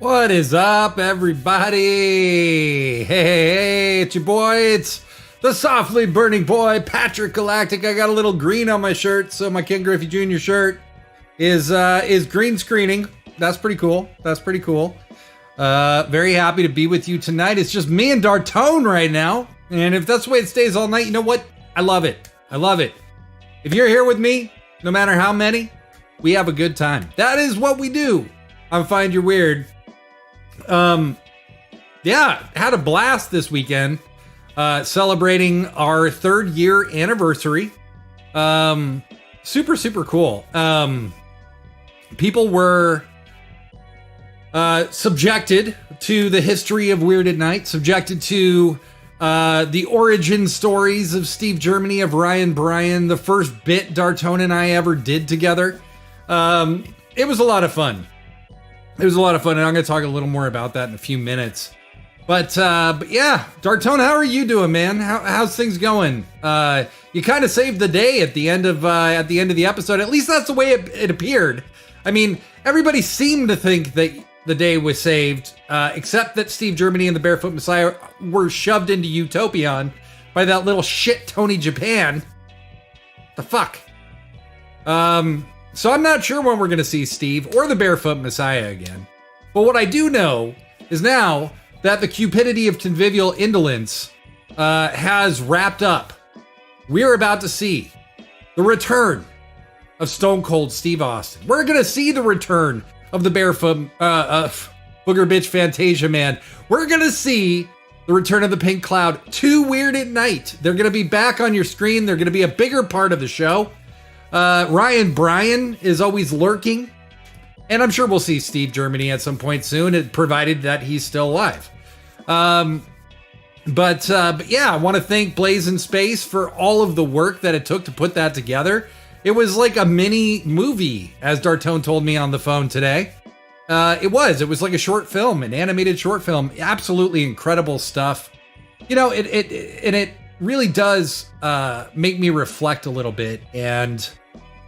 What is up, everybody? Hey, it's your boy. It's the softly burning boy, Patrick Galactic. I got a little green on my shirt, so my Ken Griffey Jr. shirt is green screening. That's pretty cool. Very happy to be with you tonight. It's just me and Dartone right now, and if that's the way it stays all night, you know what? I love it. If you're here with me, no matter how many, we have a good time. That is what we do on Find Your Weird. Had a blast this weekend, celebrating our 3rd year anniversary. Super cool. People were subjected to the history of Weird at Night, subjected to the origin stories of Steve Germany, of Ryan Bryan, the first bit Dartone and I ever did together. It was a lot of fun. It was a lot of fun, and I'm going to talk a little more about that in a few minutes. But yeah, Dartone, how are you doing, man? How's things going? You kind of saved the day at the end of the episode. At least that's the way it appeared. I mean, everybody seemed to think that the day was saved, except that Steve Germany and the Barefoot Messiah were shoved into Utopian by that little shit Tony Japan. The fuck? So I'm not sure when we're going to see Steve or the Barefoot Messiah again. But what I do know is now that the cupidity of convivial indolence has wrapped up. We're about to see the return of Stone Cold Steve Austin. We're going to see the return of the Barefoot Booger Bitch Fantasia Man. We're going to see the return of the Pink Cloud to Weird at Night. They're going to be back on your screen. They're going to be a bigger part of the show. Ryan Bryan is always lurking. And I'm sure we'll see Steve Germany at some point soon, provided that he's still alive. But yeah, I want to thank Blaze in Space for all of the work that it took to put that together. It was like a mini movie, as Dartone told me on the phone today. It was like a short film, an animated short film. Absolutely incredible stuff. You know, it really does make me reflect a little bit and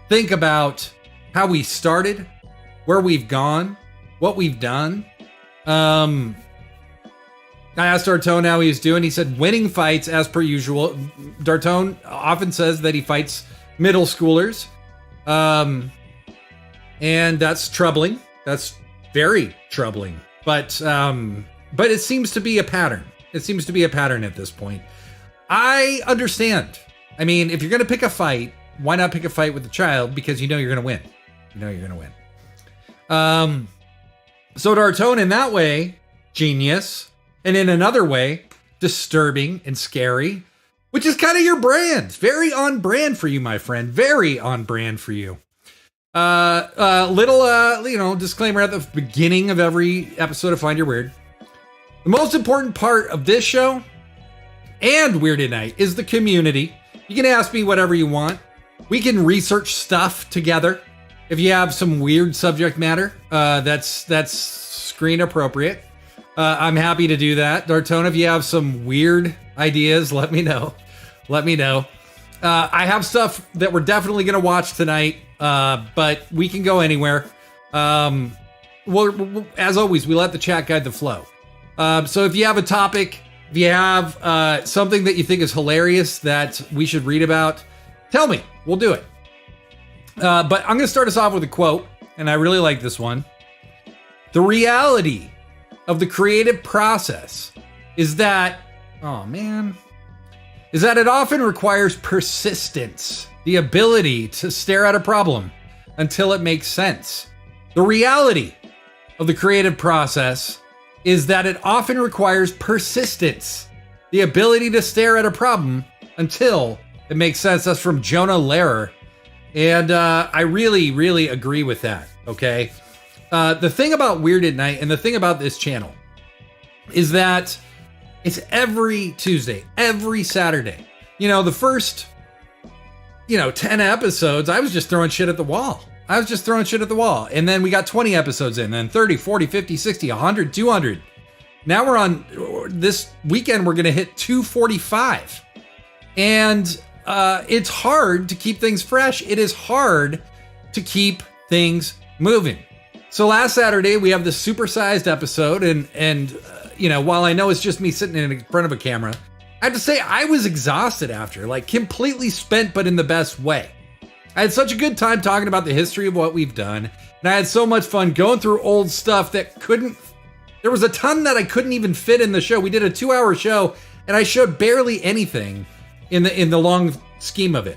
think about how we started, where we've gone, what we've done. I asked Dartone how he's doing. He said winning fights as per usual. Dartone often says that he fights middle schoolers. And that's troubling. That's very troubling. But it seems to be a pattern. It seems to be a pattern at this point. I understand. I mean, if you're going to pick a fight, why not pick a fight with a child? Because you know you're going to win. You know you're going to win. So Dartone, in that way, genius. And in another way, disturbing and scary, which is kind of your brand. Very on brand for you, my friend. Very on brand for you. Little disclaimer at the beginning of every episode of Find Your Weird. The most important part of this show and Weird at Night is the community. You can ask me whatever you want. We can research stuff together. If you have some weird subject matter, that's screen appropriate. I'm happy to do that. Dartone, if you have some weird ideas, let me know. I have stuff that we're definitely going to watch tonight, but we can go anywhere. Well, as always, we let the chat guide the flow. So if you have a topic, if you have something that you think is hilarious that we should read about, tell me. We'll do it. But I'm going to start us off with a quote, and I really like this one. The reality of the creative process is that it often requires persistence, the ability to stare at a problem until it makes sense. The reality of the creative process is that it often requires persistence, the ability to stare at a problem until it makes sense. That's from Jonah Lehrer. And I really, really agree with that, okay? The thing about Weird at Night and the thing about this channel is that it's every Tuesday, every Saturday. You know, the first, 10 episodes, I was just throwing shit at the wall. And then we got 20 episodes in, then 30, 40, 50, 60, 100, 200. Now we're on, this weekend, we're going to hit 245. And it's hard to keep things fresh. It is hard to keep things moving. So last Saturday, we have this supersized episode, and while I know it's just me sitting in front of a camera, I have to say I was exhausted after, like completely spent, but in the best way. I had such a good time talking about the history of what we've done, and I had so much fun going through old stuff that there was a ton that I couldn't even fit in the show. We did a 2-hour show, and I showed barely anything in the long scheme of it.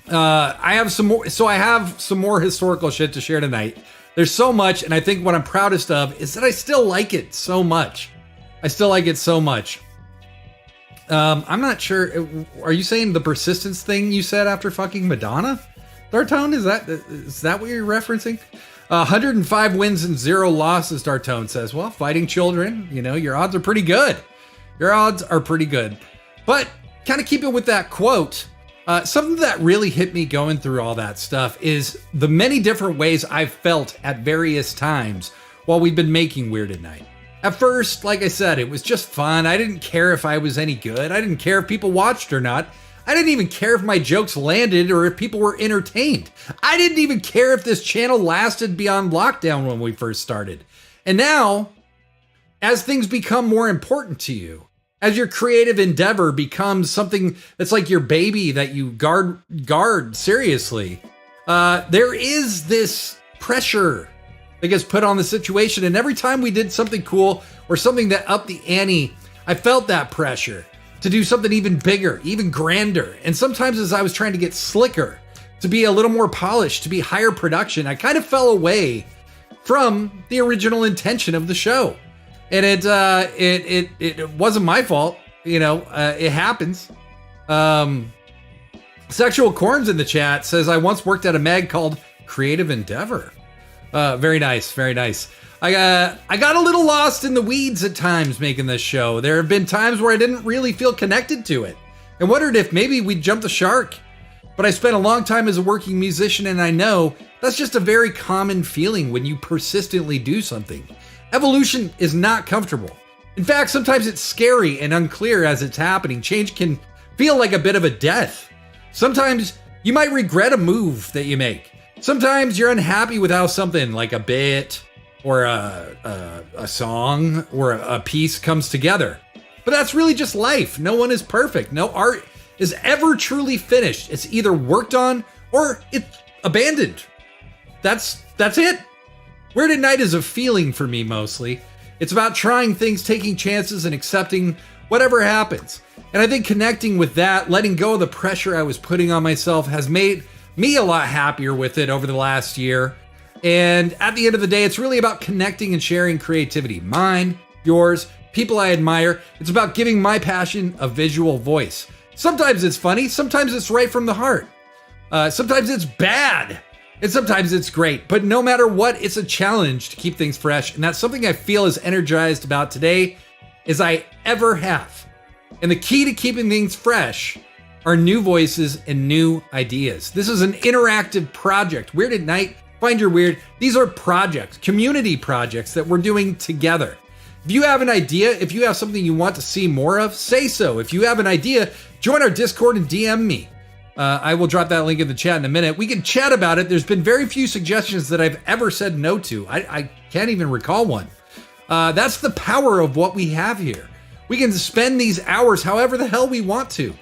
I have some more historical shit to share tonight. There's so much, and I think what I'm proudest of is that I still like it so much. I'm not sure. Are you saying the persistence thing you said after fucking Madonna? Dartone, is that what you're referencing? 105 wins and 0 losses, Dartone says. Well, fighting children, your odds are pretty good. Your odds are pretty good. But kind of keep it with that quote. Something that really hit me going through all that stuff is the many different ways I've felt at various times while we've been making Weird at Night. At first, like I said, it was just fun. I didn't care if I was any good. I didn't care if people watched or not. I didn't even care if my jokes landed or if people were entertained. I didn't even care if this channel lasted beyond lockdown when we first started. And now, as things become more important to you, as your creative endeavor becomes something that's like your baby that you guard seriously, there is this pressure that gets put on the situation. And every time we did something cool or something that upped the ante, I felt that pressure to do something even bigger, even grander. And sometimes as I was trying to get slicker, to be a little more polished, to be higher production, I kind of fell away from the original intention of the show. And it wasn't my fault, it happens. Sexual Corns in the chat says, I once worked at a mag called Creative Endeavor. Very nice, very nice. I got a little lost in the weeds at times making this show. There have been times where I didn't really feel connected to it and wondered if maybe we'd jump the shark. But I spent a long time as a working musician, and I know that's just a very common feeling when you persistently do something. Evolution is not comfortable. In fact, sometimes it's scary and unclear as it's happening. Change can feel like a bit of a death. Sometimes you might regret a move that you make. Sometimes you're unhappy with how something like a bit or a song or a piece comes together. But that's really just life. No one is perfect. No art is ever truly finished. It's either worked on or it's abandoned. That's it. Weird at Night is a feeling for me mostly. It's about trying things, taking chances, and accepting whatever happens. And I think connecting with that, letting go of the pressure I was putting on myself, has made me a lot happier with it over the last year. And at the end of the day, it's really about connecting and sharing creativity. Mine, yours, people I admire. It's about giving my passion a visual voice. Sometimes it's funny, sometimes it's right from the heart. Sometimes it's bad, and sometimes it's great. But no matter what, it's a challenge to keep things fresh. And that's something I feel as energized about today as I ever have. And the key to keeping things fresh are new voices and new ideas. This is an interactive project. Weird at Night, Find Your Weird. These are projects, community projects that we're doing together. If you have an idea, if you have something you want to see more of, say so. If you have an idea, join our Discord and DM me. I will drop that link in the chat in a minute. We can chat about it. There's been very few suggestions that I've ever said no to. I can't even recall one. That's the power of what we have here. We can spend these hours however the hell we want to.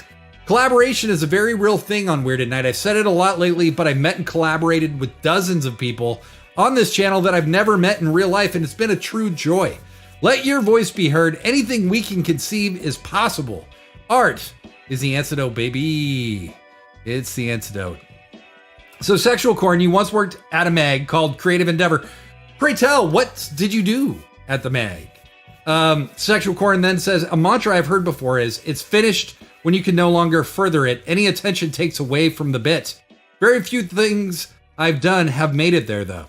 Collaboration is a very real thing on Weird at Night. I've said it a lot lately, but I've met and collaborated with dozens of people on this channel that I've never met in real life, and it's been a true joy. Let your voice be heard. Anything we can conceive is possible. Art is the antidote, baby. It's the antidote. So, Sexual Corn, you once worked at a mag called Creative Endeavor. Pray tell, what did you do at the mag? Sexual Corn then says, a mantra I've heard before is, it's finished when you can no longer further it. Any attention takes away from the bit. Very few things I've done have made it there, though.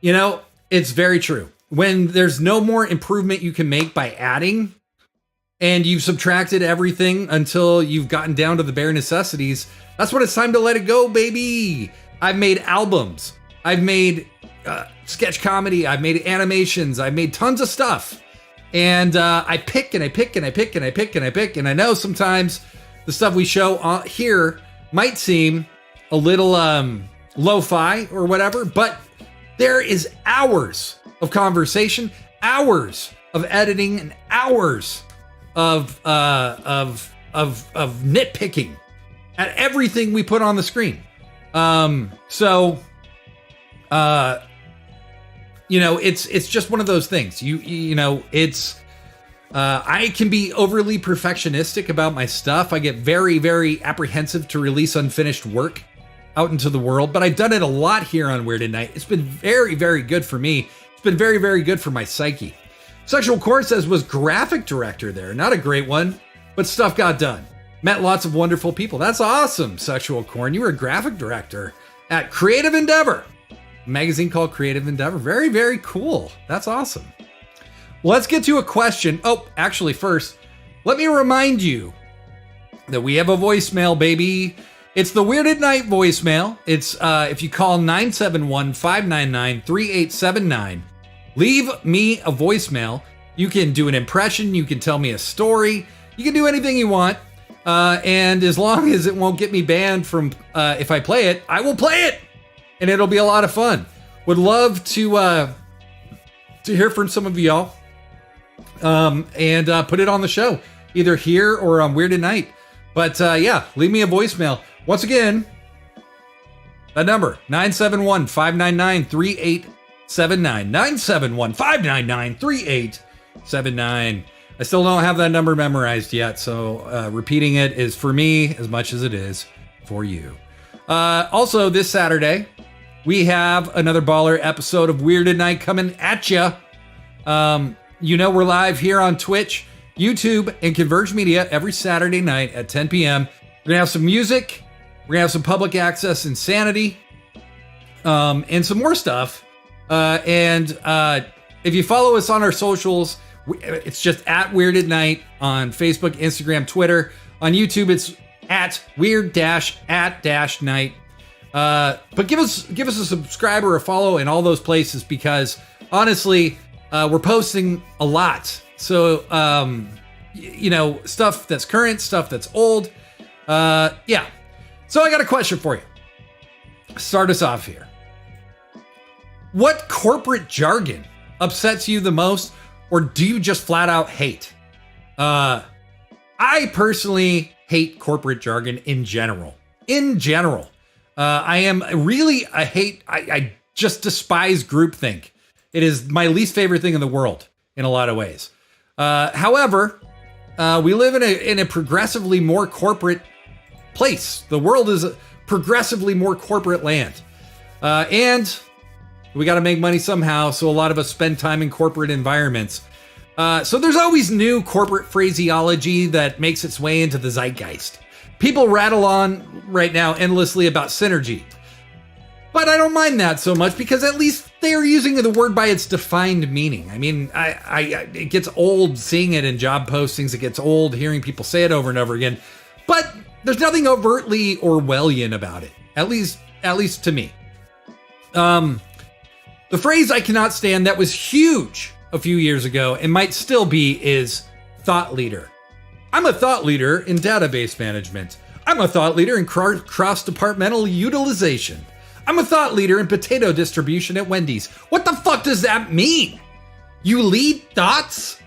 You know, it's very true. When there's no more improvement you can make by adding, and you've subtracted everything until you've gotten down to the bare necessities, that's when it's time to let it go, baby. I've made albums. I've made sketch comedy. I've made animations. I've made tons of stuff. And I pick and I pick and I pick and I pick and I pick. And I know sometimes the stuff we show here might seem a little lo-fi or whatever, but there is hours of conversation, hours of editing, and hours of nitpicking at everything we put on the screen. You know, it's just one of those things. I can be overly perfectionistic about my stuff. I get very, very apprehensive to release unfinished work out into the world, but I've done it a lot here on Weird at Night. It's been very, very good for me. It's been very, very good for my psyche. Sexual Corn says, was graphic director there. Not a great one, but stuff got done. Met lots of wonderful people. That's awesome, Sexual Corn. You were a graphic director at Creative Endeavor, a magazine called Creative Endeavor. Very, very cool. That's awesome. Let's get to a question. Oh, actually, first, let me remind you that we have a voicemail, baby. It's the Weird at Night voicemail. It's if you call 971-599-3879, leave me a voicemail. You can do an impression. You can tell me a story. You can do anything you want. And as long as it won't get me banned from if I play it, I will play it. And it'll be a lot of fun. Would love to hear from some of y'all and put it on the show, either here or on Weird at Night. But yeah, leave me a voicemail. Once again, that number, 971-599-3879. 971-599-3879. I still don't have that number memorized yet, so repeating it is for me as much as it is for you. Also, this Saturday, we have another baller episode of Weird at Night coming at you. You know we're live here on Twitch, YouTube, and Converge Media every Saturday night at 10 p.m. We're going to have some music. We're going to have some public access insanity, and some more stuff. And if you follow us on our socials, it's just at Weird at Night on Facebook, Instagram, Twitter. On YouTube, it's at Weird-at-Night. But give us a subscribe or a follow in all those places, because honestly, we're posting a lot. So, you know, stuff that's current, stuff that's old. Yeah. So I got a question for you. Start us off here. What corporate jargon upsets you the most, or do you just flat out hate? I personally hate corporate jargon in general. I just despise groupthink. It is my least favorite thing in the world in a lot of ways. However, we live in a progressively more corporate place. The world is a progressively more corporate land. And we got to make money somehow, so a lot of us spend time in corporate environments. So there's always new corporate phraseology that makes its way into the zeitgeist. People rattle on right now endlessly about synergy. But I don't mind that so much, because at least they're using the word by its defined meaning. I mean, it gets old seeing it in job postings. It gets old hearing people say it over and over again. But there's nothing overtly Orwellian about it, at least to me. The phrase I cannot stand that was huge a few years ago and might still be is thought leader. I'm a thought leader in database management. I'm a thought leader in cross-departmental utilization. I'm a thought leader in potato distribution at Wendy's. What the fuck does that mean? You lead thoughts?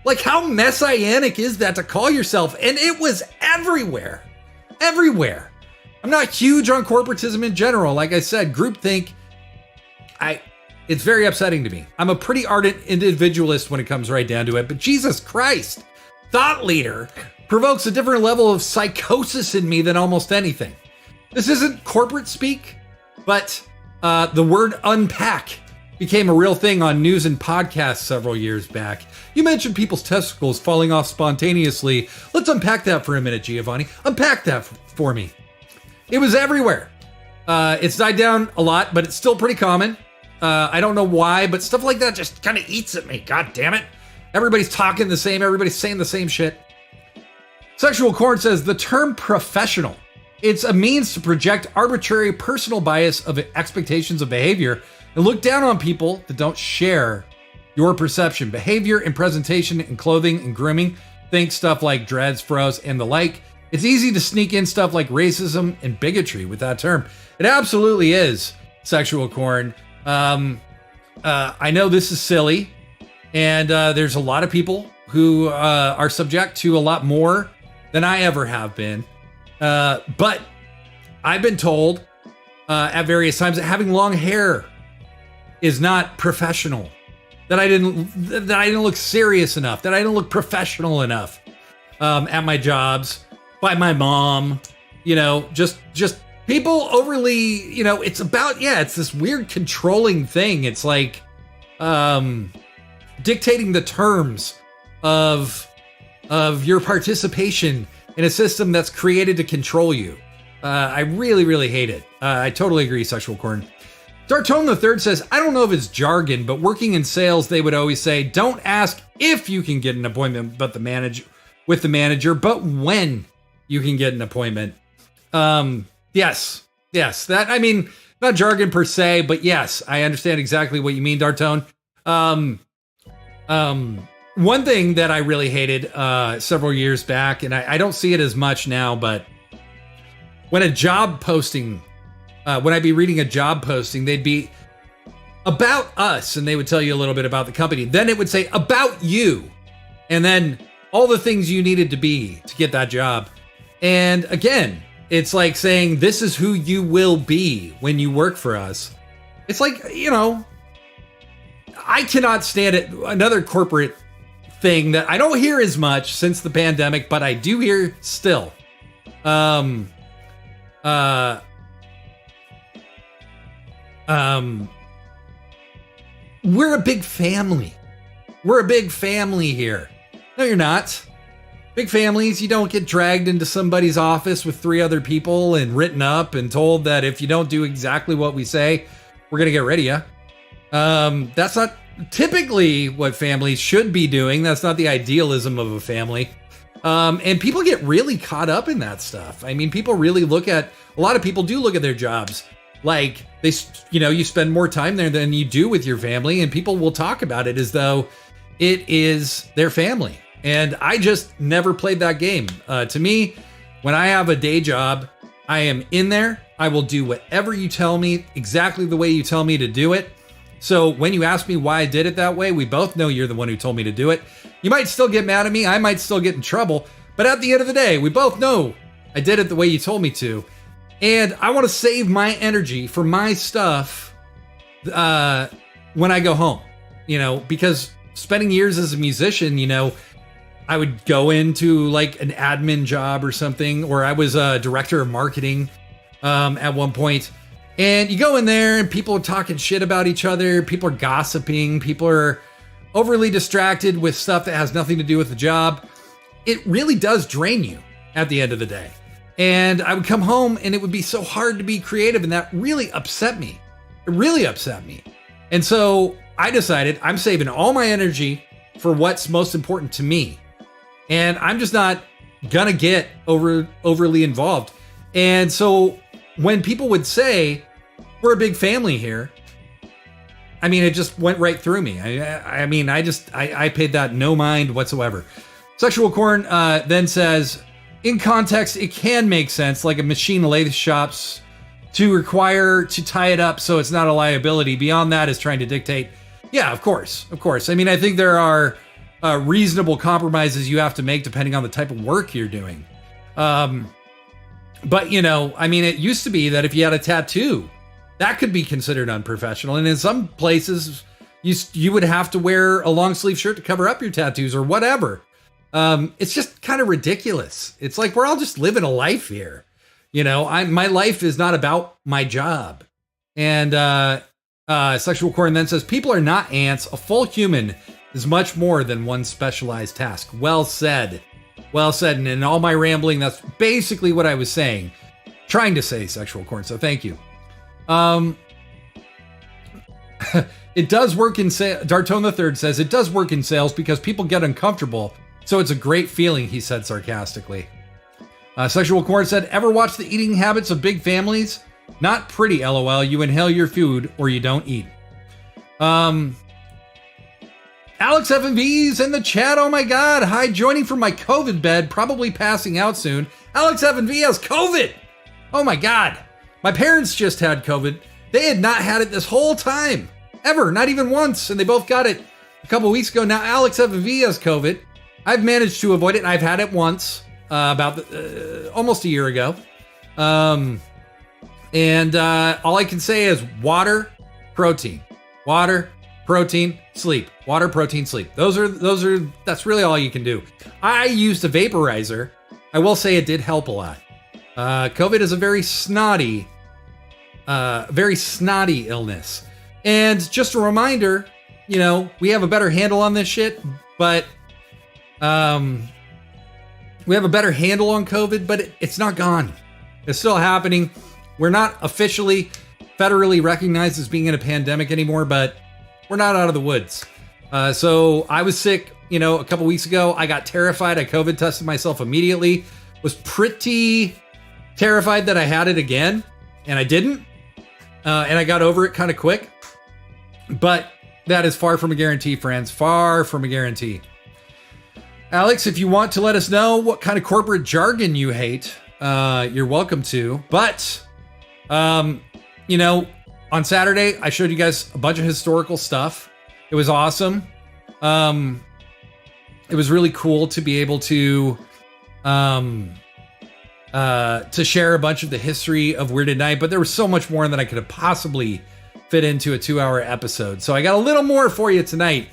Like, how messianic is that to call yourself? And it was everywhere. Everywhere. I'm not huge on corporatism in general. Like I said, groupthink, it's very upsetting to me. I'm a pretty ardent individualist when it comes right down to it, but Jesus Christ, thought leader provokes a different level of psychosis in me than almost anything. This isn't corporate speak, but the word unpack became a real thing on news and podcasts several years back. You mentioned people's testicles falling off spontaneously. Let's unpack that for a minute, Giovanni. Unpack that for me. It was everywhere. It's died down a lot, but it's still pretty common. I don't know why, but stuff like that just kind of eats at me. God damn it. Everybody's talking the same. Everybody's saying the same shit. Sexual Corn says the term professional. It's a means to project arbitrary personal bias of expectations of behavior and look down on people that don't share your perception. Behavior and presentation and clothing and grooming. Think stuff like dreads, fros, and the like. It's easy to sneak in stuff like racism and bigotry with that term. It absolutely is, Sexual Corn. I know this is silly, and there's a lot of people who are subject to a lot more than I ever have been. But I've been told at various times that having long hair is not professional. That I didn't look serious enough. That I didn't look professional enough at my jobs, by my mom. You know, just people overly. You know, it's about it's this weird controlling thing. It's like dictating the terms of your participation in a system that's created to control you. I really, really hate it. I totally agree, Sexual Corn. Dartone the Third says, I don't know if it's jargon, but working in sales, they would always say, don't ask if you can get an appointment with the with the manager, but when you can get an appointment. Yes, that, I mean, not jargon per se, but yes, I understand exactly what you mean, Dartone. One thing that I really hated several years back, and I don't see it as much now, but when a job posting, when I'd be reading a job posting, they'd be about us, and they would tell you a little bit about the company. Then it would say about you, and then all the things you needed to be to get that job. And again, it's like saying, this is who you will be when you work for us. It's like, you know, I cannot stand it. Another corporate thing that I don't hear as much since the pandemic, but I do hear still. We're a big family. We're a big family here. No, you're not. Big families, you don't get dragged into somebody's office with 3 other people and written up and told that if you don't do exactly what we say, we're going to get rid of you. That's not typically what families should be doing. That's not the idealism of a family. And people get really caught up in that stuff. I mean, people really a lot of people do look at their jobs like they, you know, you spend more time there than you do with your family, and people will talk about it as though it is their family. And I just never played that game. To me, when I have a day job, I am in there. I will do whatever you tell me, exactly the way you tell me to do it. So when you ask me why I did it that way, we both know you're the one who told me to do it. You might still get mad at me. I might still get in trouble. But at the end of the day, we both know I did it the way you told me to. And I want to save my energy for my stuff when I go home, you know, because spending years as a musician, you know, I would go into like an admin job or something, or I was a director of marketing at one point. And you go in there and people are talking shit about each other. People are gossiping. People are overly distracted with stuff that has nothing to do with the job. It really does drain you at the end of the day. And I would come home and it would be so hard to be creative. And that really upset me. It really upset me. And so I decided I'm saving all my energy for what's most important to me. And I'm just not gonna get overly involved. And so when people would say, we're a big family here, I mean, it just went right through me. I mean, I paid that no mind whatsoever. Sexual Corn then says, in context, it can make sense, like a machine lathe shops to require to tie it up so it's not a liability. Beyond that is trying to dictate. Yeah, of course. I mean, I think there are reasonable compromises you have to make depending on the type of work you're doing. But, you know, I mean, it used to be that if you had a tattoo, that could be considered unprofessional. And in some places, you would have to wear a long sleeve shirt to cover up your tattoos or whatever. It's just kind of ridiculous. It's like we're all just living a life here. You know, my life is not about my job. And Sexual Corn then says, people are not ants. A full human is much more than one specialized task. Well said. Well said. And in all my rambling, that's basically what I was saying. Trying to say, Sexual Corn. So thank you. It does work in sales. Dartone III says it does work in sales because people get uncomfortable. So it's a great feeling, he said sarcastically. Sexual Corn said, ever watch the eating habits of big families? Not pretty, LOL. You inhale your food or you don't eat. Alex FNV's in the chat. Oh my God. Hi, joining from my COVID bed, probably passing out soon. Alex FNV has COVID. Oh my God. My parents just had COVID. They had not had it this whole time. Ever. Not even once. And they both got it a couple weeks ago. Now Alex FNV has COVID. I've managed to avoid it. I've had it once, almost a year ago. And all I can say is water, protein. Water, protein, sleep. Water, protein, sleep. That's really all you can do. I used a vaporizer. I will say it did help a lot. COVID is a very snotty illness. And just a reminder, you know, we have a better handle on this shit, but we have a better handle on COVID, but it's not gone. It's still happening. We're not officially federally recognized as being in a pandemic anymore, but we're not out of the woods. So I was sick you know, a couple weeks ago, I got terrified. I COVID tested myself immediately. Was pretty terrified that I had it again, and I didn't. And I got over it kind of quick. But that is far from a guarantee, friends. Far from a guarantee. Alex, if you want to let us know what kind of corporate jargon you hate, you're welcome to. But, you know, on Saturday, I showed you guys a bunch of historical stuff. It was awesome. It was really cool to be able to share a bunch of the history of Weirded Night, but there was so much more than I could have possibly fit into a 2-hour episode. So I got a little more for you tonight.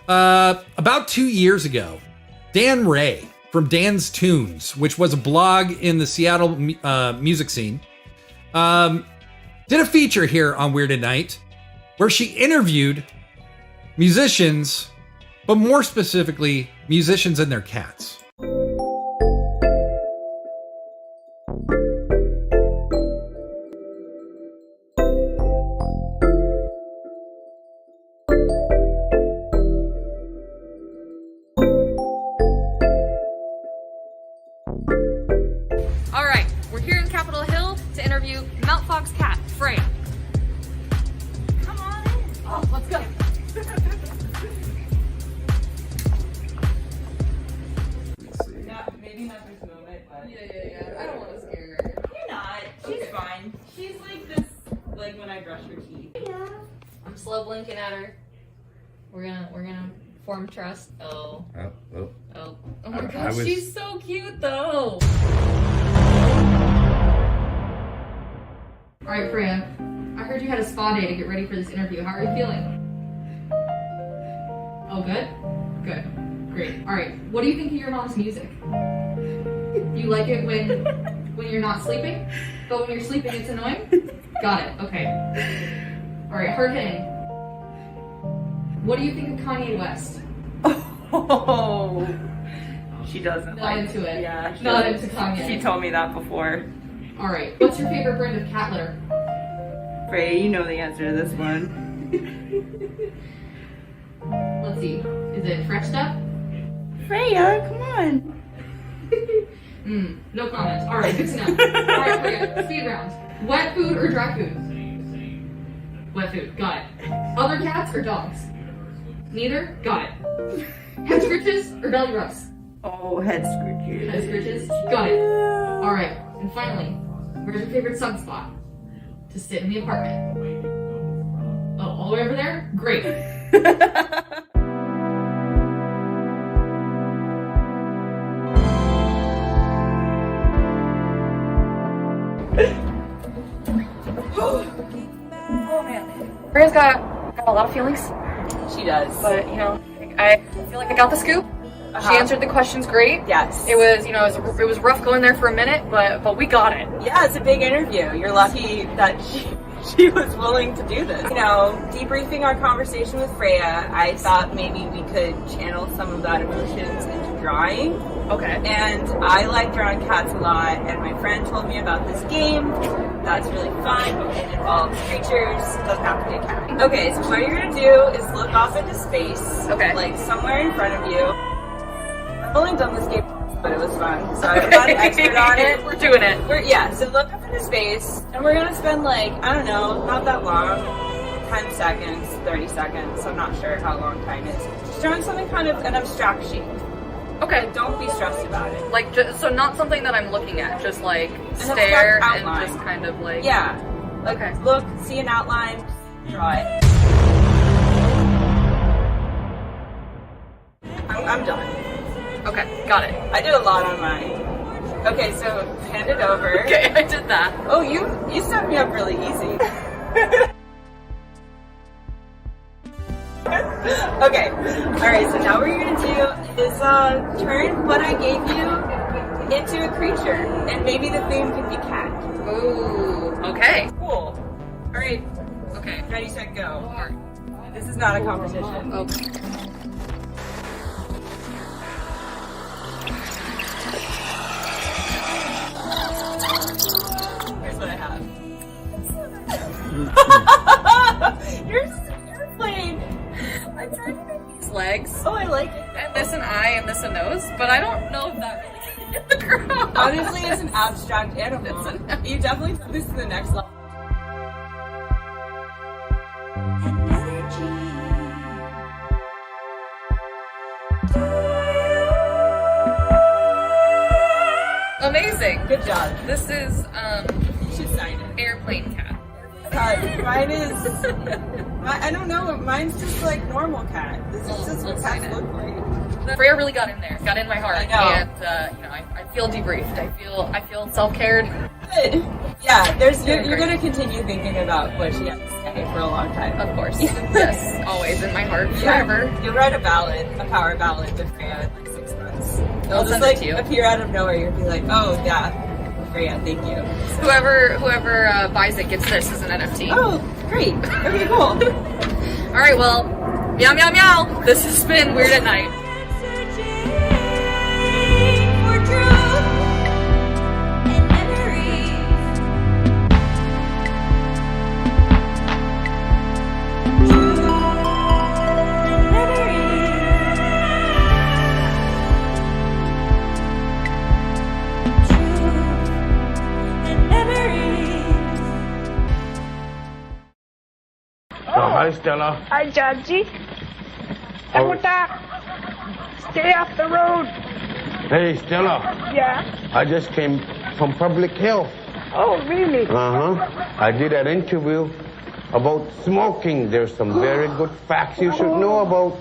About 2 years ago, Dan Ray from Dan's Tunes, which was a blog in the Seattle music scene, did a feature here on Weirded Night where she interviewed musicians, but more specifically, musicians and their cats. All right, we're here in Capitol Hill to interview Mount Fox cat, Freya. Come on in. Oh, let's go. Maybe not this moment, but Yeah. I don't want to scare her. you're not. She's fine. She's like this, like when I brush her teeth. Yeah. I'm slow blinking at her. We're gonna form trust. Oh my gosh, she's so cute though. All right, Freya. I heard you had a spa day to get ready for this interview. How are you feeling? Oh, good. Good. Great. All right. What do you think of your mom's music? You like it when you're not sleeping, but when you're sleeping, it's annoying. Got it. Okay. All right. Hard hitting. What do you think of Kanye West? Oh, she doesn't Not like into it. Yeah, Not into Kanye. She told me that before. All right. What's your favorite brand of cat litter? Freya, you know the answer to this one. Let's see. Is it Fresh Step? Freya, come on. No comments. All right. Good to know. All right, Freya. Speed round. Wet food or dry food? Wet food. Got it. Other cats or dogs? Neither? Got it. Head scritches or belly rubs? Oh, head scratches. Head scritches? Got it. All right. And finally, where's your favorite sun spot to sit in the apartment? Oh, all the way over there? Great. Oh man. Freya's got a lot of feelings, She does. but you know, I feel like I got the scoop. She answered the questions great. Yes. It was, you know, it was rough going there for a minute, but we got it. Yeah, it's a big interview. You're lucky that she was willing to do this. You know, debriefing our conversation with Freya, I thought maybe we could channel some of that emotions into drawing. Okay. And I like drawing cats a lot, and my friend told me about this game that's really fun, but it involves creatures. Doesn't have to be a cat. Okay, so what you're gonna do is look off into space. Okay. Like somewhere in front of you. I've only done this game, but it was fun, so I'm not an expert on it. We're doing it. So look up into space, and we're gonna spend like, I don't know, not that long, 10 seconds, 30 seconds, I'm not sure how long time is, just drawing something kind of an abstract shape. Okay. Don't be stressed about it. Like, so not something that I'm looking at, just like abstract stare and outline. just kind of like. Yeah. Like, Okay. look, see an outline, draw it. I'm done. Okay, got it. I did a lot on mine. Okay, so hand it over. Okay, I did that. Oh, you set me up really easy. Okay, alright, so now what you're gonna do is turn what I gave you into a creature, and maybe the theme can be cat. Ooh, okay. Cool. Alright, Okay. ready, set, go. This is not a competition. Okay. Here's what I have. Yours is an airplane. I'm trying to make these Legs. Oh, I like it. eye and this a nose, but I don't know if that really hit the ground. Honestly, it's an abstract animal. You definitely took this to the next level. Amazing. Good job. This is You should sign it. airplane cat. Mine is. I don't know. Mine's just like normal cat. This is just what cats look like. Freya really got in there, got in my heart, I know. and I feel debriefed. I feel self-cared. Good. Yeah, you're gonna continue thinking about what she has to say for a long time. Of course, yes, always in my heart, forever. You'll write a power ballad to Freya in like 6 months. It'll I'll just send it like to you. appear out of nowhere. You'll be like, oh yeah, Freya, thank you. So, Whoever buys it gets this as an NFT. oh, great. Okay, cool. All right, well, meow meow meow. This has been Weird at Night. Hi, Stella. Hi, Judgy. And with that, stay off the road. Hey, Stella. Yeah. I just came from public health. Oh, really? I did an interview about smoking. There's some very good facts you should know about.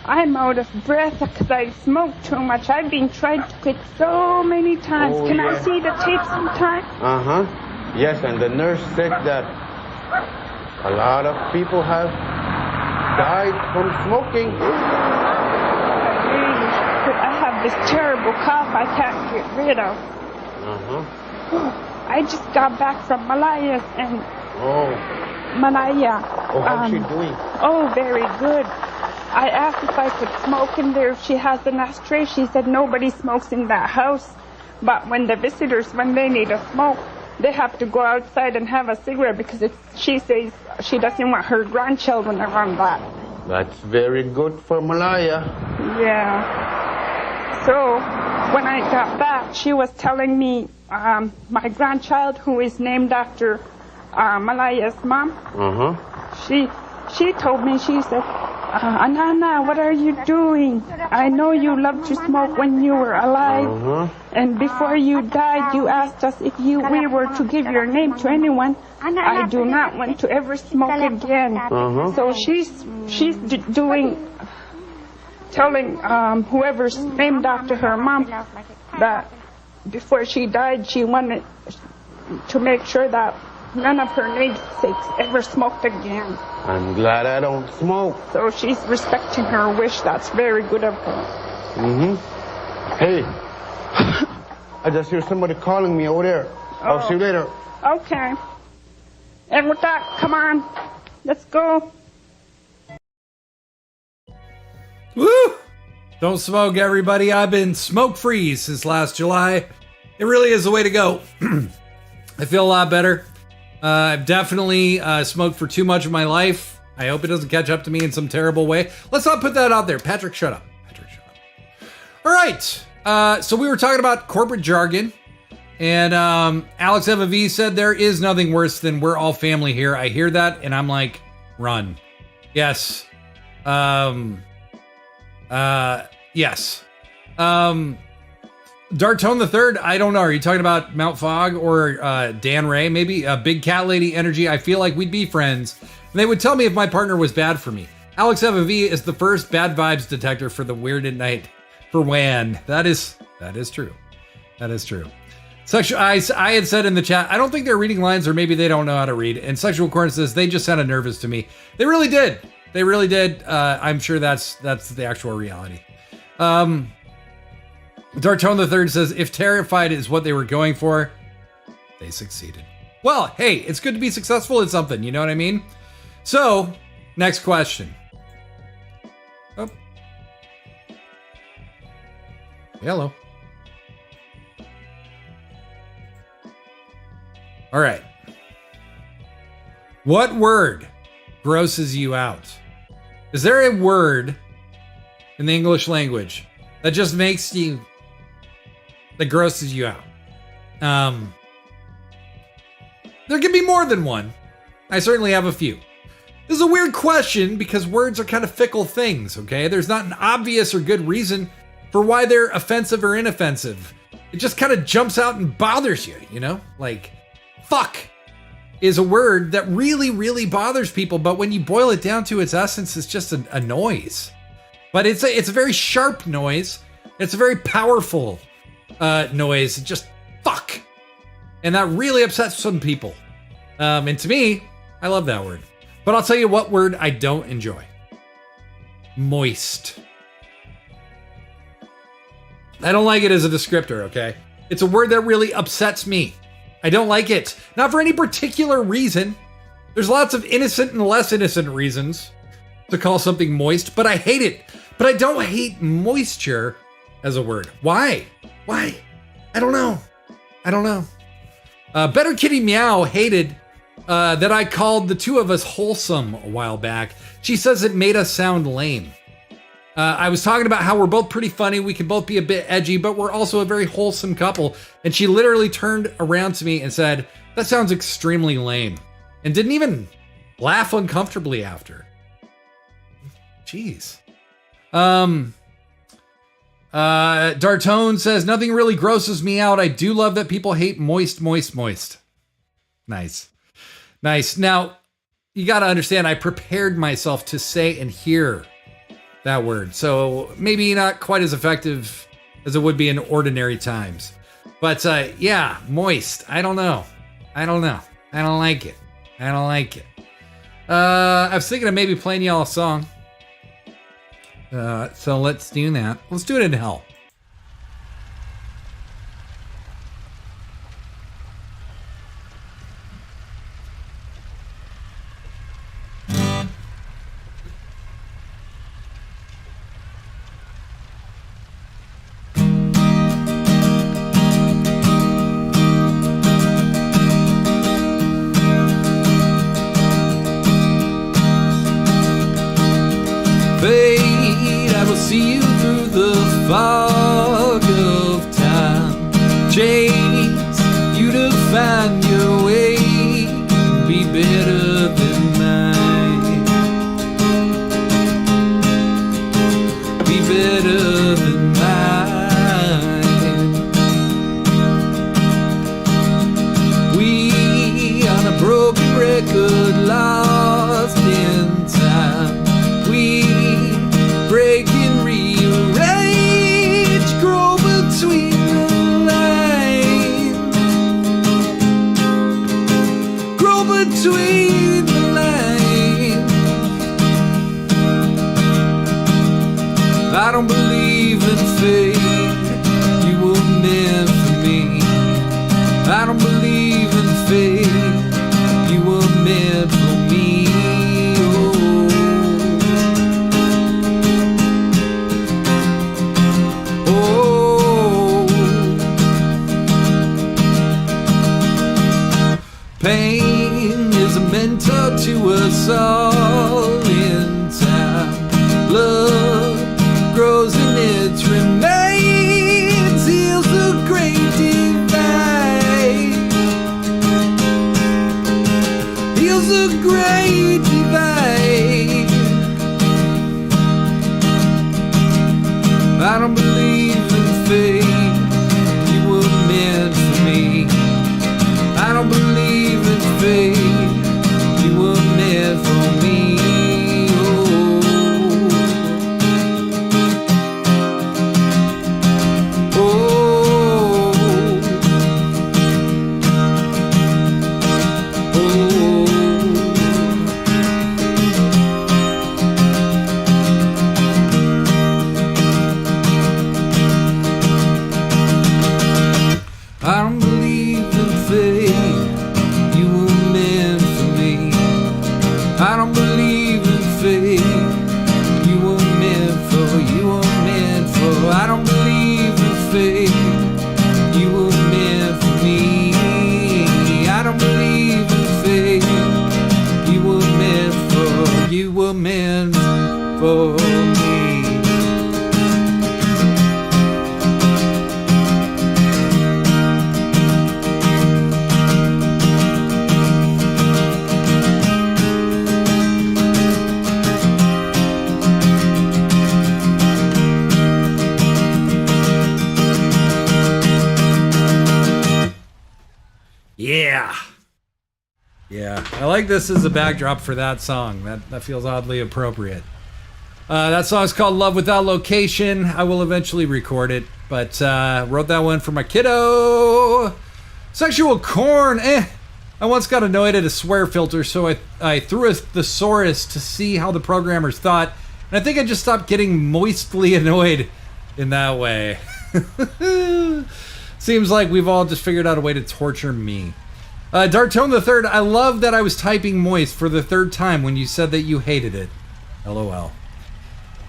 I'm out of breath because I smoke too much. I've been trying to quit so many times. Oh, Can I yeah. see the tape sometime? Yes, and the nurse said that a lot of people have died from smoking. I have this terrible cough I can't get rid of. I just got back from Malaya and Malaya. Oh, how's she doing? Oh, very good. I asked if I could smoke in there, if she has an ashtray. She said nobody smokes in that house. But when the visitors, when they need a smoke, they have to go outside and have a cigarette because she says she doesn't want her grandchildren around that. That's very good for Malaya. Yeah. So when I got back, she was telling me my grandchild, who is named after Malaya's mom, she told me, she said, Anana, what are you doing? I know you loved to smoke when you were alive. And before you died, you asked us if we were to give your name to anyone. I do not want to ever smoke again. So she's telling whoever's named after her mom that before she died, she wanted to make sure that none of her namesakes ever smoked again. I'm glad I don't smoke. So she's respecting her wish. That's very good of her. Hey, I just hear somebody calling me over there. I'll see you later. Okay. And with that, come on. Let's go. Woo! Don't smoke, everybody. I've been smoke-free since last July. It really is the way to go. I feel a lot better. I've definitely smoked for too much of my life. I hope it doesn't catch up to me in some terrible way. Let's not put that out there. Patrick, shut up. Patrick, shut up. All right. So we were talking about corporate jargon. And Alex FYW said there is nothing worse than we're all family here. I hear that and I'm like, run. Yes. Yes. Dartone the Third, I don't know. Are you talking about Mount Fogg or Dan Ray? Maybe Big Cat Lady Energy. I feel like we'd be friends. And they would tell me if my partner was bad for me. Alex FYW is the first bad vibes detector for the Weird at Night for WAN. That is true. That is true. Sexual, I had said in the chat, I don't think they're reading lines, or maybe they don't know how to read. And Sexual Corn says they just sounded nervous to me. They really did. They really did. I'm sure that's the actual reality. Dartone the Third says, if terrified is what they were going for, they succeeded. Well, hey, it's good to be successful at something. You know what I mean? So, next question. Oh. Hello. All right. What word grosses you out? Is there a word in the English language that just makes you, that grosses you out. There can be more than one. I certainly have a few. This is a weird question because words are kind of fickle things, okay? There's not an obvious or good reason for why they're offensive or inoffensive. It just kind of jumps out and bothers you, you know? Like, fuck is a word that really, really bothers people, but when you boil it down to its essence, it's just a noise. But it's a very sharp noise. It's a very powerful noise. Just fuck. And that really upsets some people. And to me, I love that word. But I'll tell you what word I don't enjoy. Moist. I don't like it as a descriptor, okay? It's a word that really upsets me. I don't like it. Not for any particular reason. There's lots of innocent and less innocent reasons to call something moist, but I hate it. But I don't hate moisture as a word. Why? Why? I don't know. Better Kitty Meow hated that I called the two of us wholesome a while back. She says it made us sound lame. I was talking about how we're both pretty funny, we can both be a bit edgy, but we're also a very wholesome couple. And she literally turned around to me and said, "That sounds extremely lame." And didn't even laugh uncomfortably after. Jeez. Dartone says, "Nothing really grosses me out. I do love that people hate moist. Nice. Now, you got to understand, I prepared myself to say and hear that word. So maybe not quite as effective as it would be in ordinary times. But yeah, moist. I don't know. I don't like it. I was thinking of maybe playing y'all a song. So let's do that. Let's do it in hell. Fate, I will see you through the fog of time. Chase you to find your way. Be better than mine. Be better than mine. We on a broken record, lost in time. We break and rearrange, grow between the lines, grow between the lines. I don't believe in fate, you were meant for me. I don't believe in fate, you were meant for me. Pain is a mentor to us all in time. Love grows and it remains, heals the great divide. Heals the great divide. I don't believe in fate, you were meant for me. I don't believe in fate, you were meant for me. Oh. Yeah. Yeah. I like this as a backdrop for that song. That feels oddly appropriate. That song is called Love Without Location. I will eventually record it, but wrote that one for my kiddo. Sexual corn. I once got annoyed at a swear filter, so I threw a thesaurus to see how the programmers thought, and I think I just stopped getting moistly annoyed in that way. Seems like we've all just figured out a way to torture me. Dartone the Third, I love that I was typing moist for the third time when you said that you hated it. LOL.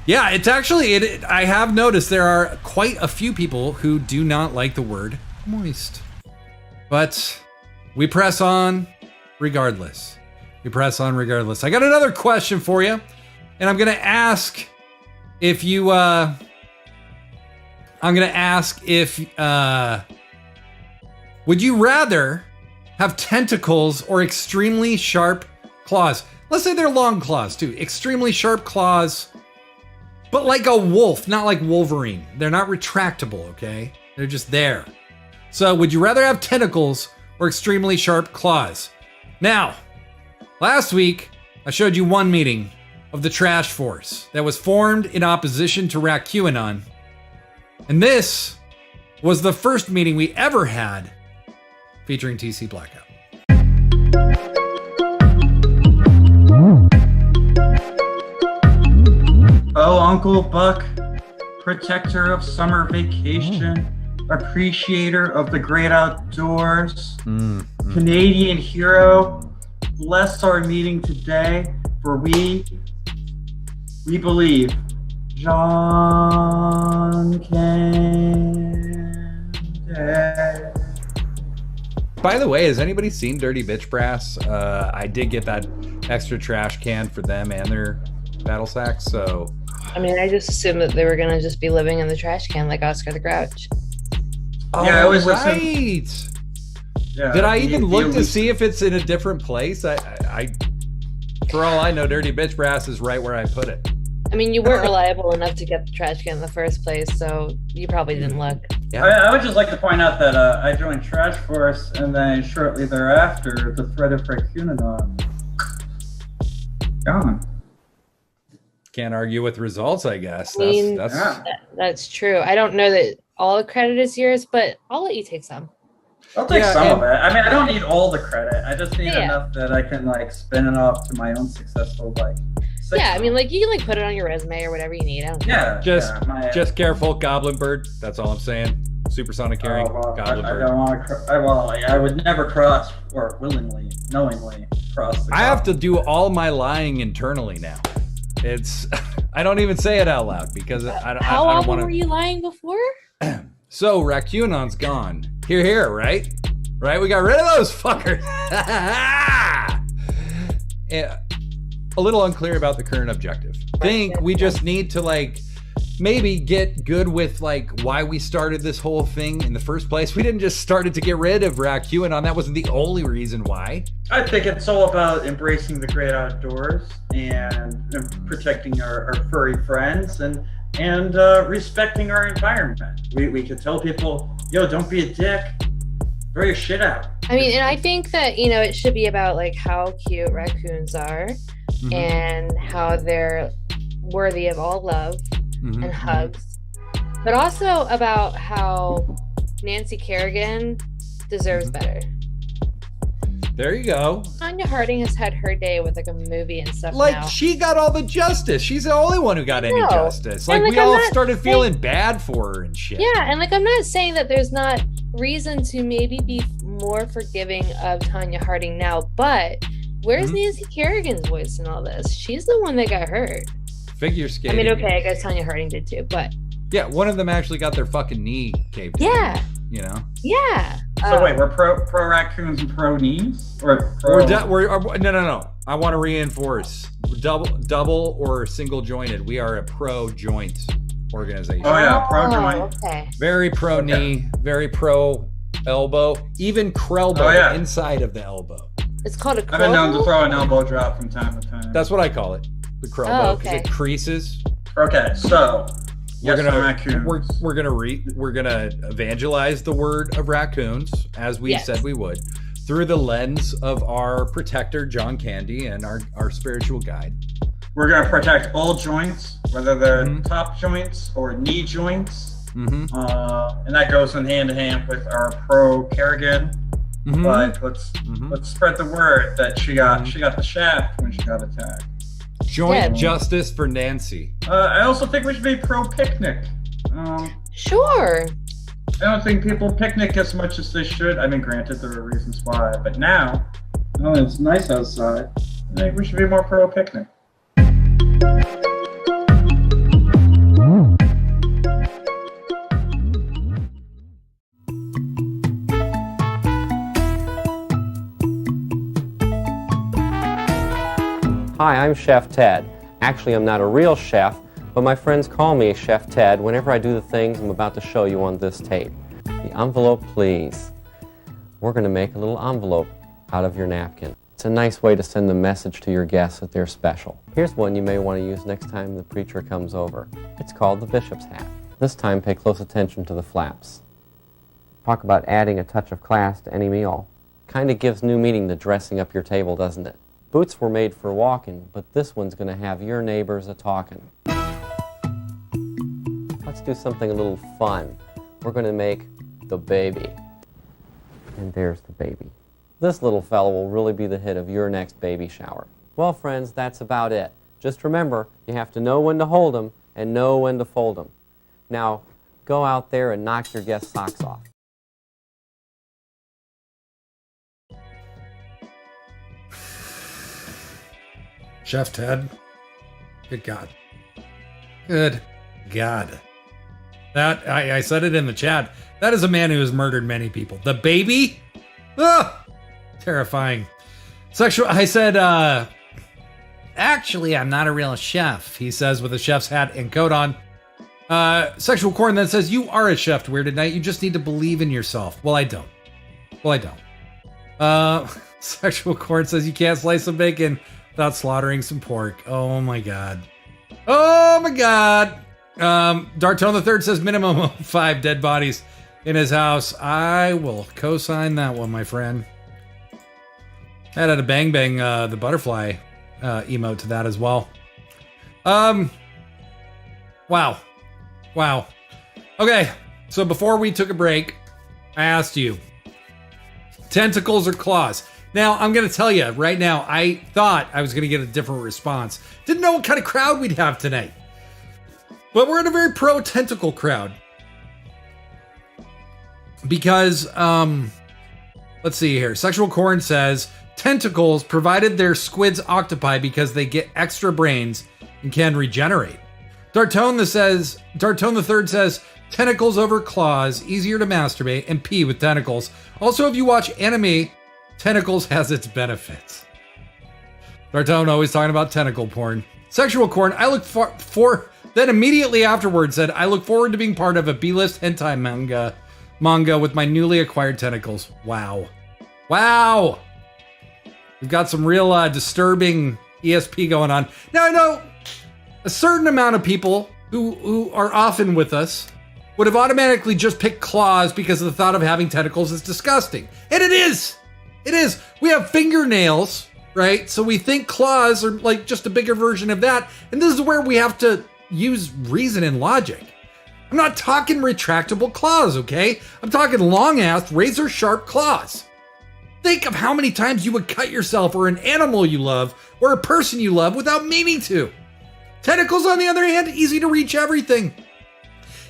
Yeah, it's actually, I have noticed there are quite a few people who do not like the word moist. But we press on regardless. We press on regardless. I got another question for you, and I'm going to ask if you, would you rather have tentacles or extremely sharp claws? Let's say they're long claws too. Extremely sharp claws, but like a wolf, not like Wolverine. They're not retractable, okay? They're just there. So would you rather have tentacles or extremely sharp claws? Now, last week, I showed you one meeting of the Trash Force that was formed in opposition to QAnon. And this was the first meeting we ever had featuring TC Blackout. Oh, Uncle Buck, protector of summer vacation, appreciator of the great outdoors, Canadian hero, bless our meeting today, for we believe John Kennedy. By the way, has anybody seen Dirty Bitch Brass? I did get that extra trash can for them and their battle sacks, so... I mean, I just assumed that they were gonna just be living in the trash can like Oscar the Grouch. Oh, yeah, I was right! Yeah, did I even look to see if it's in a different place? I for all I know, Dirty Bitch Brass is right where I put it. I mean, you weren't reliable enough to get the trash can in the first place, so you probably didn't look. Yeah. I would just like to point out that I joined Trash Force, and then shortly thereafter, the threat of QAnon gone. Can't argue with results, I guess. I mean, that's true. I don't know that all the credit is yours, but I'll let you take some. I'll take some of it. I mean, I don't need all the credit. I just need enough that I can like spin it off to my own successful like. I mean, like you can like put it on your resume or whatever you need. I don't care. Just careful, Goblin Bird. That's all I'm saying. Supersonic carrying, Goblin Bird. I don't want to. I would never cross or knowingly cross. I have to do all my lying internally now. It's I don't even say it out loud because I don't. How I don't often wanna... were you lying before? So QAnon's gone. Here, right? Right? We got rid of those fuckers. A little unclear about the current objective. I think we just need to like maybe get good with like why we started this whole thing in the first place. We didn't just start it to get rid of QAnon. That wasn't the only reason why. I think it's all about embracing the great outdoors and protecting our furry friends and respecting our environment. We could tell people, yo, don't be a dick. Throw your shit out. I mean, and I think that, you know, it should be about like how cute raccoons are and how they're worthy of all love and hugs, but also about how Nancy Kerrigan deserves better. There you go. Tonya Harding has had her day with like a movie and stuff. Like now. She got all the justice. She's the only one who got any justice. Like we all started feeling bad for her and shit. Yeah, and like I'm not saying that there's not reason to maybe be more forgiving of Tonya Harding now, but where's Nancy Kerrigan's voice in all this? She's the one that got hurt. Figure skating. I mean, okay, I guess Tonya Harding did too, but yeah, one of them actually got their fucking knee caved in. Yeah. You know? Yeah. So wait, we're pro raccoons and pro knees? Or pro... No. I want to reinforce. Double or single jointed. We are a pro joint organization. Oh yeah, pro joint. Okay. Very pro knee, very pro elbow, even crelbow inside of the elbow. It's called a crelbow? I've been known to throw an elbow drop from time to time. That's what I call it. The crelbow, because it creases. Okay, so we're gonna evangelize the word of raccoons as we said we would, through the lens of our protector, John Candy, and our spiritual guide. We're going to protect all joints, whether they're top joints or knee joints. And that goes in hand in hand with our pro Kerrigan. But let's spread the word that she got the shaft when she got attacked. Joint justice for Nancy. I also think we should be pro picnic. Sure. I don't think people picnic as much as they should. I mean, granted, there are reasons why, but now, it's nice outside. I think we should be more pro picnic. Hi, I'm Chef Ted. Actually, I'm not a real chef, but my friends call me Chef Ted whenever I do the things I'm about to show you on this tape. The envelope, please. We're going to make a little envelope out of your napkin. It's a nice way to send the message to your guests that they're special. Here's one you may want to use next time the preacher comes over. It's called the bishop's hat. This time, pay close attention to the flaps. Talk about adding a touch of class to any meal. Kind of gives new meaning to dressing up your table, doesn't it? Boots were made for walking, but this one's going to have your neighbors a-talking. Let's do something a little fun. We're going to make the baby. And there's the baby. This little fellow will really be the hit of your next baby shower. Well, friends, that's about it. Just remember, you have to know when to hold them and know when to fold them. Now, go out there and knock your guest's socks off. Chef Ted. Good God. Good God. That, I said it in the chat. That is a man who has murdered many people. The baby? Ah! Terrifying. I said, actually, I'm not a real chef, he says with a chef's hat and coat on. Sexual Corn then says, you are a chef, Weird at Night. You just need to believe in yourself. Well, I don't. Sexual Corn says, you can't slice some bacon without slaughtering some pork. Oh my God. Oh my God. Dartone the Third says minimum of 5 dead bodies in his house. I will co-sign that one, my friend. I had a bang bang the butterfly emote to that as well. Wow. Okay, so before we took a break, I asked you, tentacles or claws? Now, I'm going to tell you right now, I thought I was going to get a different response. Didn't know what kind of crowd we'd have tonight. But we're in a very pro-tentacle crowd. Because, let's see here. Sexual Corn says, tentacles provided they're squid's octopi because they get extra brains and can regenerate. Dartone the Third says, tentacles over claws, easier to masturbate, and pee with tentacles. Also, if you watch anime, tentacles has its benefits. Dartone always talking about tentacle porn. Sexual Corn, I look for then immediately afterwards said, I look forward to being part of a B-list hentai manga with my newly acquired tentacles. Wow. We've got some real disturbing ESP going on. Now, I know a certain amount of people who are often with us would have automatically just picked claws because of the thought of having tentacles is disgusting. And it is. We have fingernails, right? So we think claws are like just a bigger version of that. And this is where we have to use reason and logic. I'm not talking retractable claws, okay? I'm talking long-ass, razor-sharp claws. Think of how many times you would cut yourself or an animal you love or a person you love without meaning to. Tentacles, on the other hand, easy to reach everything.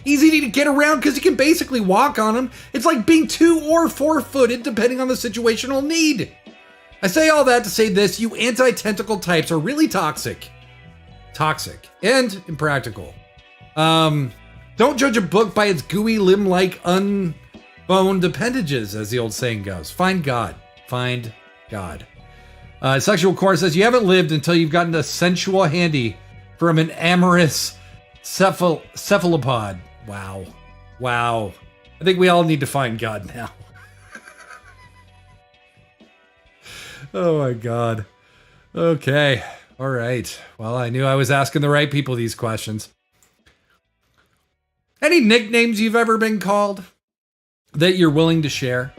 Easy to get around because you can basically walk on them. It's like being 2 or 4-footed depending on the situational need. I say all that to say this, you anti-tentacle types are really toxic. And impractical. Don't judge a book by its gooey limb-like unboned appendages, as the old saying goes. Find God. Sexual Corn says, you haven't lived until you've gotten a sensual handy from an amorous cephalopod. Wow. I think we all need to find God now. Oh my God. Okay. All right. Well, I knew I was asking the right people these questions. Any nicknames you've ever been called that you're willing to share?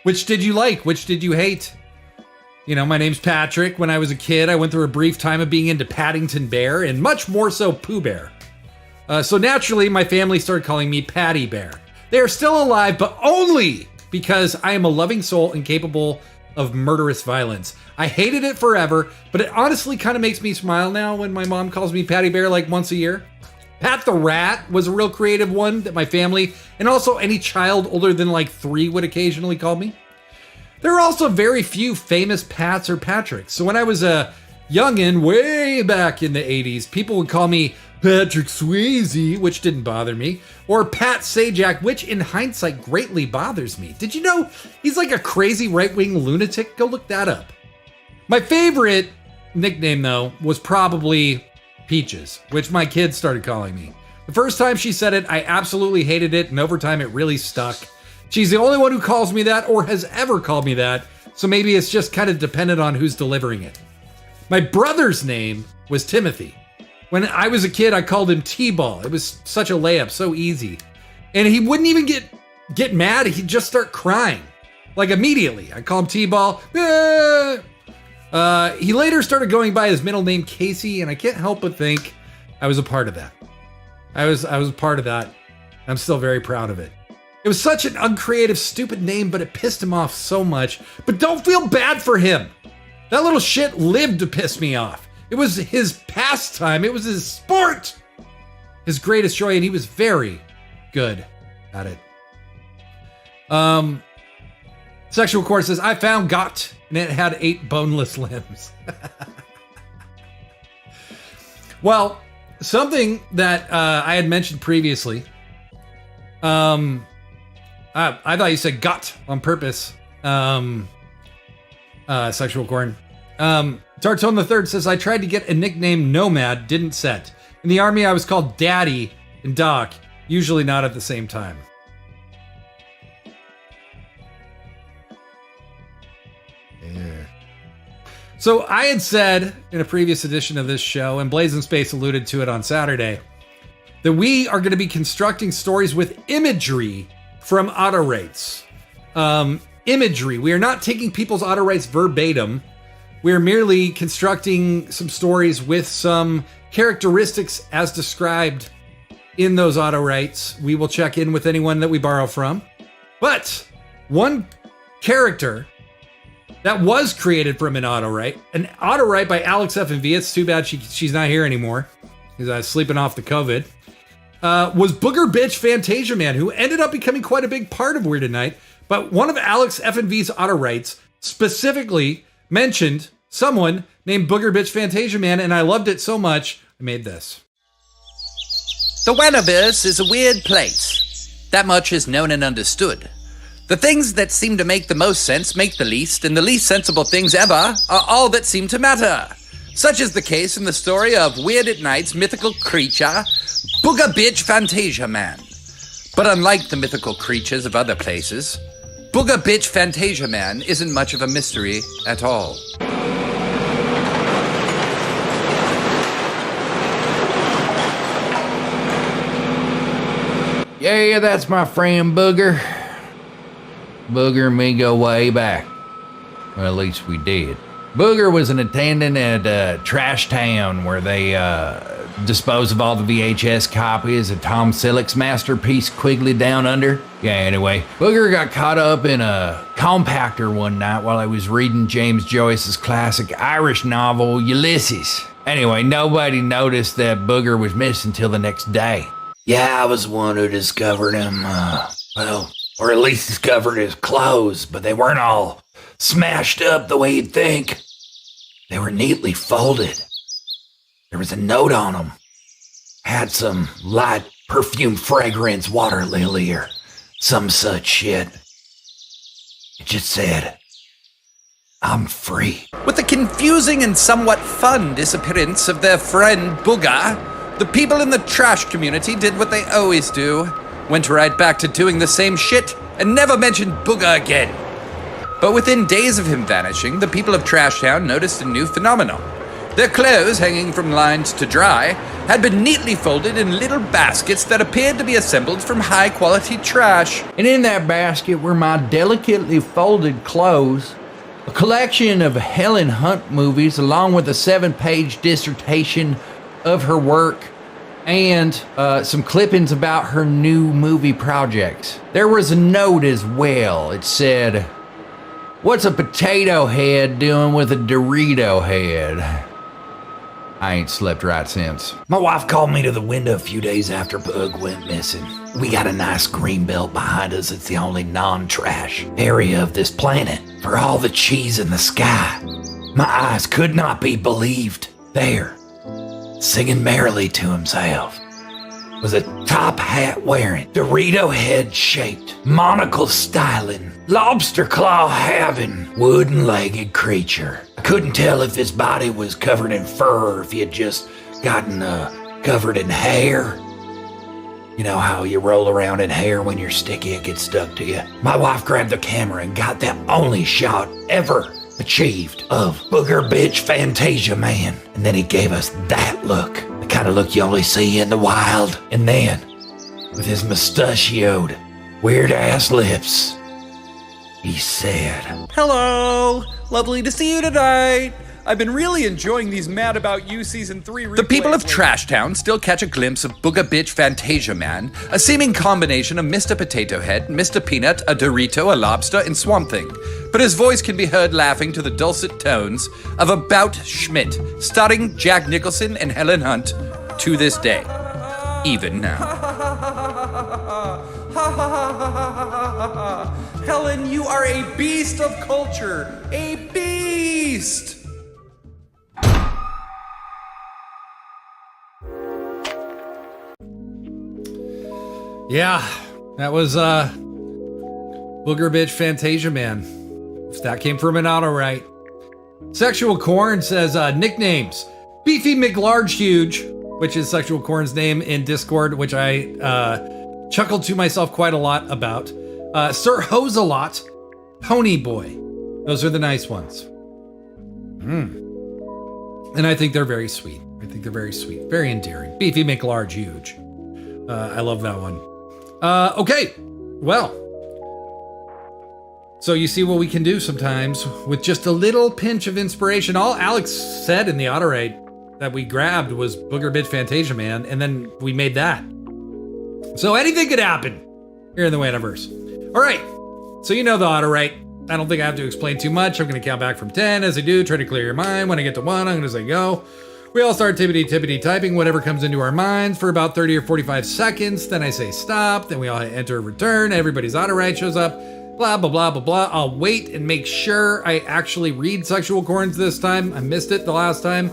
Which did you like? Which did you hate? You know, my name's Patrick. When I was a kid, I went through a brief time of being into Paddington Bear and much more so Pooh Bear. So naturally, my family started calling me Patty Bear. They are still alive, but only because I am a loving soul and capable of murderous violence. I hated it forever, but it honestly kind of makes me smile now when my mom calls me Patty Bear like once a year. Pat the Rat was a real creative one that my family and also any child older than like 3 would occasionally call me. There are also very few famous Pats or Patricks. So when I was a youngin' way back in the 80s, people would call me Patrick Swayze, which didn't bother me, or Pat Sajak, which in hindsight greatly bothers me. Did you know he's like a crazy right-wing lunatic? Go look that up. My favorite nickname, though, was probably Peaches, which my kids started calling me. The first time she said it, I absolutely hated it, and over time it really stuck. She's the only one who calls me that or has ever called me that, so maybe it's just kind of dependent on who's delivering it. My brother's name was Timothy. When I was a kid, I called him T-Ball. It was such a layup, so easy. And he wouldn't even get mad, he'd just start crying. Like immediately. I call him T-Ball. He later started going by his middle name Casey, and I can't help but think I was a part of that. I was a part of that. I'm still very proud of it. It was such an uncreative, stupid name, but it pissed him off so much. But don't feel bad for him. That little shit lived to piss me off. It was his pastime. It was his sport. His greatest joy, and he was very good at it. Sexual Core says, I found got, and it had 8 boneless limbs. Well, something that I had mentioned previously, I thought you said got on purpose. Sexual Corn. Tartone the Third says, I tried to get a nickname Nomad, didn't set. In the army, I was called Daddy and Doc, usually not at the same time. Yeah. So I had said in a previous edition of this show, and Blazing Space alluded to it on Saturday, that we are going to be constructing stories with imagery from auto rates. Imagery. We are not taking people's auto rates verbatim. We are merely constructing some stories with some characteristics as described in those auto rates. We will check in with anyone that we borrow from. But one character that was created from an auto write by Alex F&V. It's too bad she's not here anymore because sleeping off the COVID. Was Booger Bitch Fantasia Man, who ended up becoming quite a big part of Weird at Night. But one of Alex F&V's auto writes specifically mentioned someone named Booger Bitch Fantasia Man, and I loved it so much, I made this. The Wanaverse is a weird place. That much is known and understood. The things that seem to make the most sense make the least, and the least sensible things ever are all that seem to matter. Such is the case in the story of Weird at Night's mythical creature, Booger Bitch Fantasia Man. But unlike the mythical creatures of other places, Booger Bitch Fantasia Man isn't much of a mystery at all. Yeah, that's my friend Booger. Booger and me go way back. Well, at least we did. Booger was an attendant at Trash Town where they dispose of all the VHS copies of Tom Selleck's masterpiece Quigley Down Under. Yeah, anyway, Booger got caught up in a compactor one night while I was reading James Joyce's classic Irish novel Ulysses. Anyway, nobody noticed that Booger was missing till the next day. Yeah, I was the one who discovered him, or at least discovered his clothes, but they weren't all smashed up the way you'd think. They were neatly folded. There was a note on them. Had some light perfume fragrance, water lily, or some such shit. It just said, I'm free. With the confusing and somewhat fun disappearance of their friend Booger, the people in the trash community did what they always do. Went right back to doing the same shit and never mentioned Booger again. But within days of him vanishing, the people of Trash Town noticed a new phenomenon. Their clothes, hanging from lines to dry, had been neatly folded in little baskets that appeared to be assembled from high-quality trash. And in that basket were my delicately folded clothes, a collection of Helen Hunt movies, along with a 7-page dissertation of her work, and some clippings about her new movie projects. There was a note as well. It said, "What's a potato head doing with a Dorito head?" I ain't slept right since. My wife called me to the window a few days after Bug went missing. We got a nice green belt behind us. It's the only non-trash area of this planet. For all the cheese in the sky, my eyes could not be believed. There, singing merrily to himself, was a top hat wearing, Dorito head shaped, monocle styling, lobster claw having, wooden legged creature. I couldn't tell if his body was covered in fur or if he had just gotten covered in hair. You know how you roll around in hair when you're sticky, it gets stuck to you. My wife grabbed the camera and got the only shot ever achieved of Booger Bitch Fantasia Man. And then he gave us that look, the kind of look you only see in the wild. And then, with his mustachioed, weird-ass lips, he said, "Hello, lovely to see you tonight. I've been really enjoying these Mad About You Season 3 replays." The people of Trash Town still catch a glimpse of Booga Bitch Fantasia Man, a seeming combination of Mr. Potato Head, Mr. Peanut, a Dorito, a lobster, and Swamp Thing. But his voice can be heard laughing to the dulcet tones of About Schmidt, starring Jack Nicholson and Helen Hunt, to this day. Even now. Helen, you are a beast of culture. A beast! Yeah, that was Booger Bitch Fantasia Man. If that came from an auto right. Sexual Corn says nicknames. Beefy McLarge Huge, which is Sexual Corn's name in Discord, which I chuckled to myself quite a lot about. Sir Hose-a-Lot, Pony Boy. Those are the nice ones. And I think they're very sweet. Very endearing. Beefy McLarge Huge. I love that one. Okay, well. So you see what we can do sometimes with just a little pinch of inspiration. All Alex said in the auto raid that we grabbed was Booger Bitch Fantasia Man, and then we made that. So anything could happen here in the Wanaverse. All right, so you know the auto raid. I don't think I have to explain too much. I'm going to count back from 10 as I do. Try to clear your mind. When I get to 1, I'm going to say go. We all start tippity typing whatever comes into our minds for about 30 or 45 seconds. Then I say stop. Then we all hit enter return. Everybody's auto right shows up. Blah, blah, blah, blah, blah. I'll wait and make sure I actually read Sexual Corns this time. I missed it the last time.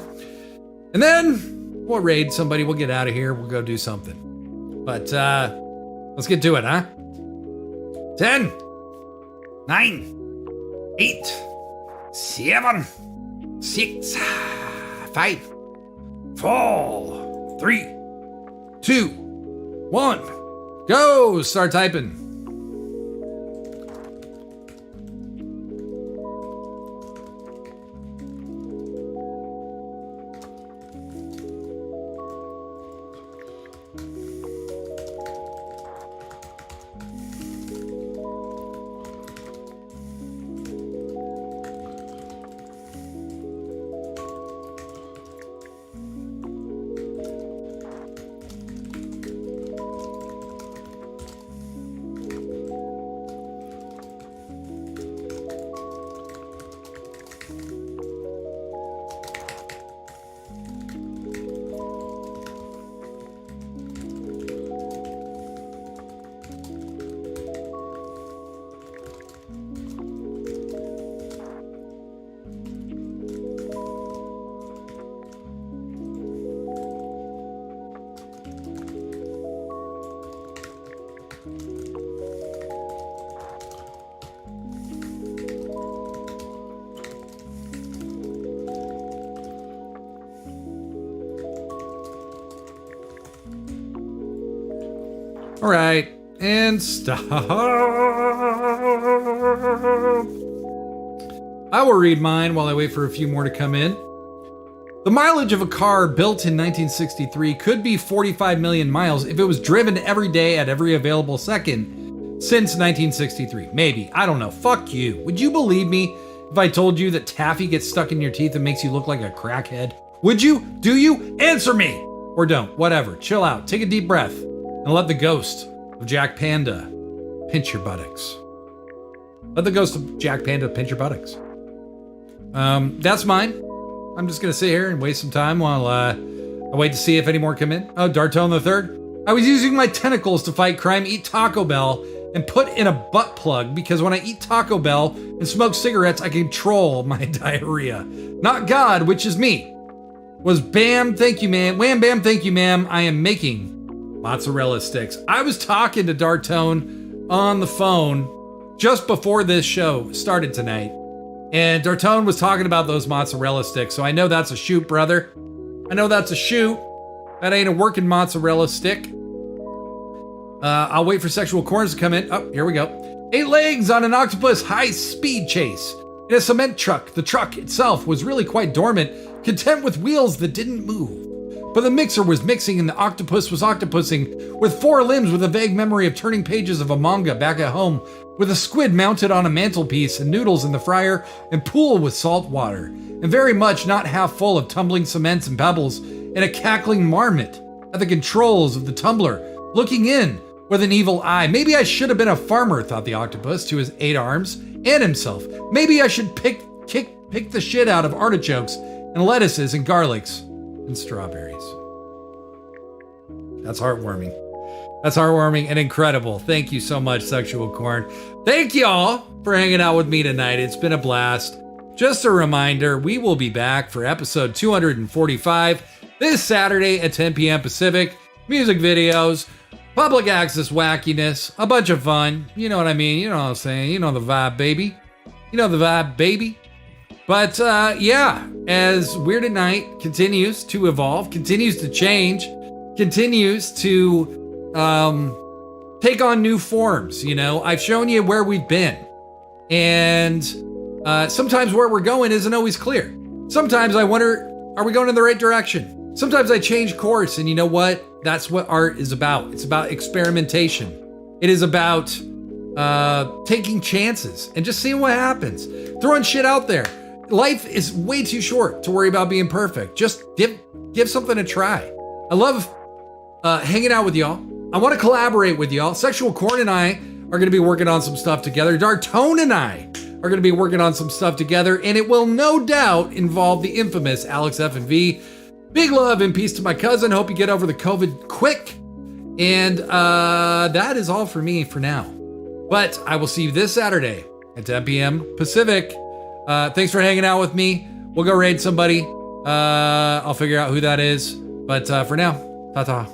And then we'll raid somebody. We'll get out of here. We'll go do something. But let's get to it, huh? 10, 9, 8, 7, 6, 5, 4, 3, 2, 1, go! Start typing. All right, and stop. I will read mine while I wait for a few more to come in. The mileage of a car built in 1963 could be 45 million miles if it was driven every day at every available second since 1963. Maybe. I don't know. Fuck you. Would you believe me if I told you that taffy gets stuck in your teeth and makes you look like a crackhead? Would you? Do you? Answer me! Or don't. Whatever. Chill out. Take a deep breath and let the ghost of Jack Panda pinch your buttocks. Let the ghost of Jack Panda pinch your buttocks. That's mine. I'm just gonna sit here and waste some time while I wait to see if any more come in. Oh, Dartone the Third. I was using my tentacles to fight crime, eat Taco Bell, and put in a butt plug because when I eat Taco Bell and smoke cigarettes, I control my diarrhea. Not God, which is me. Was Bam, thank you, man. Wham, bam, thank you, ma'am. I am making mozzarella sticks. I was talking to Dartone on the phone just before this show started tonight. And Dartone was talking about those mozzarella sticks. So I know that's a shoot, brother. I know that's a shoot. That ain't a working mozzarella stick. I'll wait for Sexual Corns to come in. Oh, here we go. 8 legs on an octopus high-speed chase in a cement truck. The truck itself was really quite dormant, content with wheels that didn't move. But the mixer was mixing and the octopus was octopusing with 4 limbs with a vague memory of turning pages of a manga back at home with a squid mounted on a mantelpiece and noodles in the fryer and pool with salt water, and very much not half full of tumbling cements and pebbles, and a cackling marmot at the controls of the tumbler, looking in with an evil eye. Maybe I should have been a farmer, thought the octopus to his 8 arms and himself. Maybe I should pick the shit out of artichokes and lettuces and garlics and strawberries. That's heartwarming. That's heartwarming and incredible. Thank you so much, Sexual Corn. Thank y'all for hanging out with me tonight. It's been a blast. Just a reminder, we will be back for episode 245 this Saturday at 10 p.m. Pacific. Music videos, public access wackiness, a bunch of fun. You know what I mean? You know what I'm saying? You know the vibe, baby. You know the vibe, baby. But yeah, as Weird at Night continues to evolve, continues to change, continues to take on new forms, you know, I've shown you where we've been. And sometimes where we're going isn't always clear. Sometimes I wonder, are we going in the right direction? Sometimes I change course, and you know what? That's what art is about. It's about experimentation. It is about taking chances and just seeing what happens. Throwing shit out there. Life is way too short to worry about being perfect. Just give something a try. I love hanging out with y'all. I want to collaborate with y'all. Sexual Corn and I are going to be working on some stuff together. Dartone and I are going to be working on some stuff together, and it will no doubt involve the infamous Alex F&V. Big love and peace to my cousin. Hope you get over the COVID quick. And that is all for me for now. But I will see you this Saturday at 10 p.m. Pacific. Thanks for hanging out with me. We'll go raid somebody. I'll figure out who that is. But for now, ta-ta.